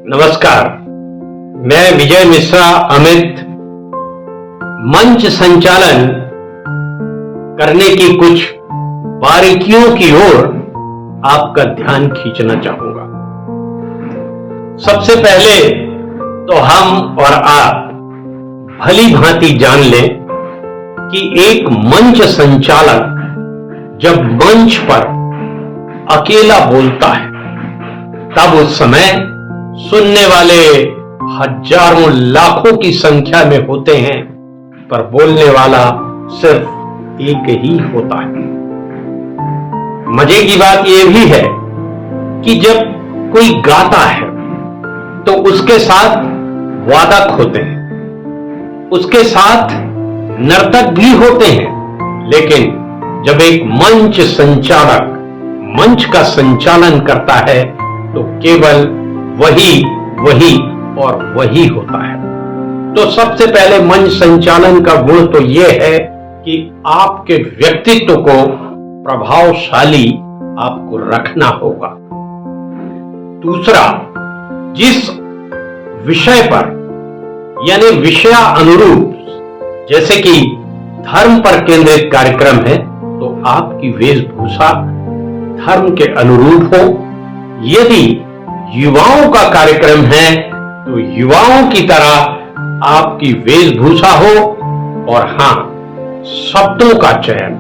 नमस्कार, मैं विजय मिश्रा अमित मंच संचालन करने की कुछ बारीकियों की ओर आपका ध्यान खींचना चाहूंगा। सबसे पहले तो हम और आप भली भांति जान लें कि एक मंच संचालक जब मंच पर अकेला बोलता है तब उस समय सुनने वाले हजारों लाखों की संख्या में होते हैं, पर बोलने वाला सिर्फ एक ही होता है। मजे की बात यह भी है कि जब कोई गाता है तो उसके साथ वादक होते हैं, उसके साथ नर्तक भी होते हैं, लेकिन जब एक मंच संचालक मंच का संचालन करता है तो केवल वही और वही होता है। तो सबसे पहले मंच संचालन का गुण तो यह है कि आपके व्यक्तित्व को प्रभावशाली आपको रखना होगा। दूसरा, जिस विषय पर यानी विषयानुरूप, जैसे कि धर्म पर केंद्रित कार्यक्रम है तो आपकी वेशभूषा धर्म के अनुरूप हो। यदि युवाओं का कार्यक्रम है तो युवाओं की तरह आपकी वेशभूषा हो। और हां, शब्दों का चयन,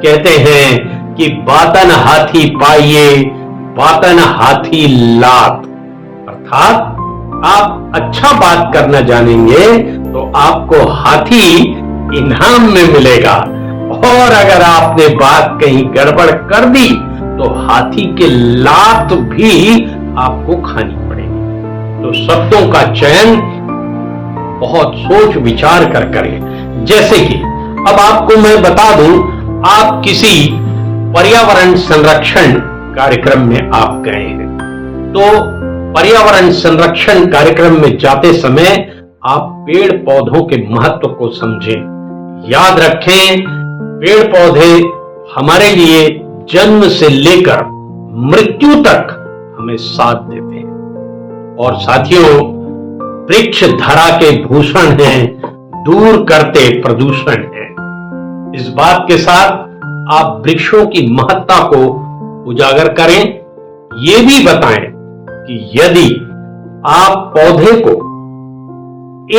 कहते हैं कि बातन हाथी पाइए बातन हाथी लात, अर्थात आप अच्छा बात करना जानेंगे तो आपको हाथी इनाम में मिलेगा, और अगर आपने बात कहीं गड़बड़ कर दी तो हाथी के लात भी आपको खानी पड़ेगी। तो शब्दों का चयन बहुत सोच विचार कर करें। जैसे कि अब आपको मैं बता दूं, आप किसी पर्यावरण संरक्षण कार्यक्रम में आप गए हैं, तो पर्यावरण संरक्षण कार्यक्रम में जाते समय आप पेड़ पौधों के महत्व को समझें। याद रखें, पेड़ पौधे हमारे लिए जन्म से लेकर मृत्यु तक हमें साथ देते हैं। और साथियों, वृक्ष धरा के भूषण हैं, दूर करते प्रदूषण हैं। इस बात के साथ आप वृक्षों की महत्ता को उजागर करें। ये भी बताएं कि यदि आप पौधे को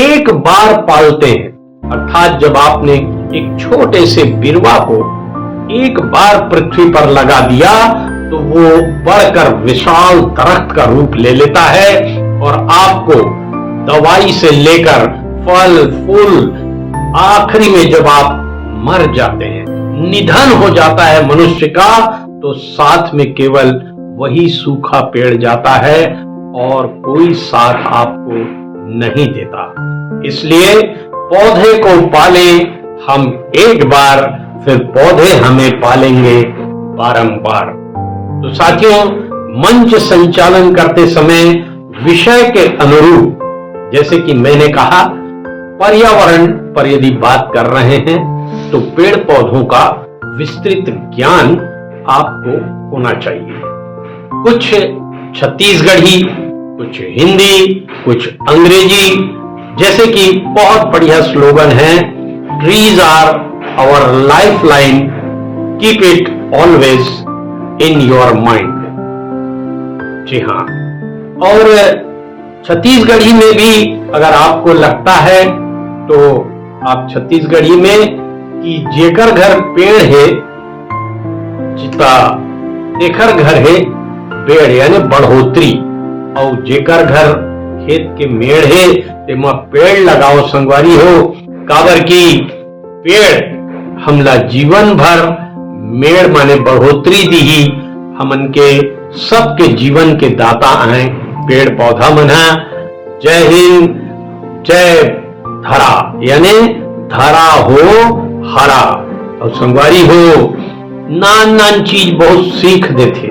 एक बार पालते हैं, अर्थात जब आपने एक छोटे से बिरवा को एक बार पृथ्वी पर लगा दिया तो वो बढ़कर विशाल दरख्त का रूप ले लेता है, और आपको दवाई से लेकर फल फूल, आखिरी में जब आप मर जाते हैं, निधन हो जाता है मनुष्य का, तो साथ में केवल वही सूखा पेड़ जाता है और कोई साथ आपको नहीं देता। इसलिए पौधे को पालें हम एक बार, फिर पौधे हमें पालेंगे बारंबार। तो साथियों, मंच संचालन करते समय विषय के अनुरूप, जैसे कि मैंने कहा, पर्यावरण पर यदि बात कर रहे हैं तो पेड़ पौधों का विस्तृत ज्ञान आपको होना चाहिए। कुछ छत्तीसगढ़ी, कुछ हिंदी, कुछ अंग्रेजी, जैसे कि बहुत बढ़िया स्लोगन है, trees are our life line, keep it always in your mind. जी हां, और छत्तीसगढ़ी में भी अगर आपको लगता है तो आप छत्तीसगढ़ी में कि जेकर घर पेड़ है चिता तेखर घर है पेड़, यानी बढ़ोतरी, और जेकर घर खेत के मेड़ है तेमा पेड़ लगाओ संगवारी हो, काबर की पेड़ हमला जीवन भर, मेड़ माने बढ़ोतरी दी ही हमन के सबके जीवन के दाता आए पेड़ पौधा मना। जय हिंद, जय धरा, यानी धरा हो हरा, और संगवारी हो नान नान चीज बहुत सीख देते।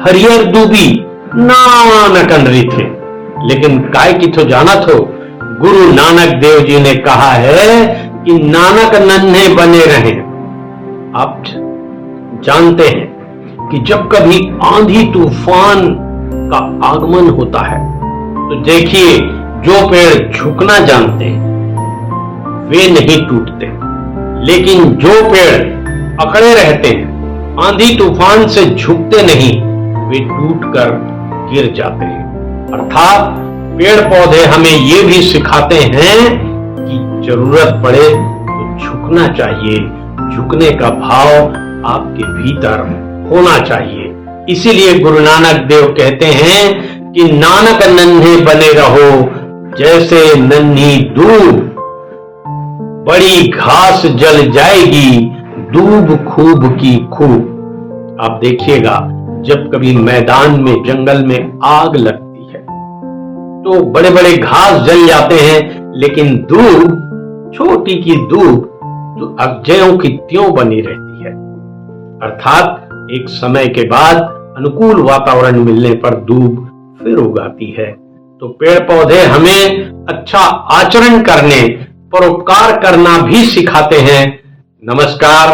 हरियर दूबी नान कंडरी थे, लेकिन काय की तो जाना थो, गुरु नानक देव जी ने कहा है कि नानक नन्हे बने रहें। आप जानते हैं कि जब कभी आंधी तूफान का आगमन होता है तो देखिए, जो पेड़ झुकना जानते हैं वे नहीं टूटते, लेकिन जो पेड़ अकड़े रहते हैं, आंधी तूफान से झुकते नहीं, वे टूटकर गिर जाते हैं। अर्थात पेड़ पौधे हमें ये भी सिखाते हैं कि जरूरत पड़े तो झुकना चाहिए, झुकने का भाव आपके भीतर होना चाहिए। इसीलिए गुरु नानक देव कहते हैं कि नानक नन्हे बने रहो जैसे नन्ही दूब, बड़ी घास जल जाएगी दूब खूब की खूब। आप देखिएगा, जब कभी मैदान में जंगल में आग लगती है तो बड़े बड़े घास जल जाते हैं, लेकिन दूब, छोटी की दूब तो अक्षयों की त्यों बनी रहती है। अर्थात एक समय के बाद अनुकूल वातावरण मिलने पर दूब फिर उगाती है। तो पेड़ पौधे हमें अच्छा आचरण करने, परोपकार करना भी सिखाते हैं। नमस्कार।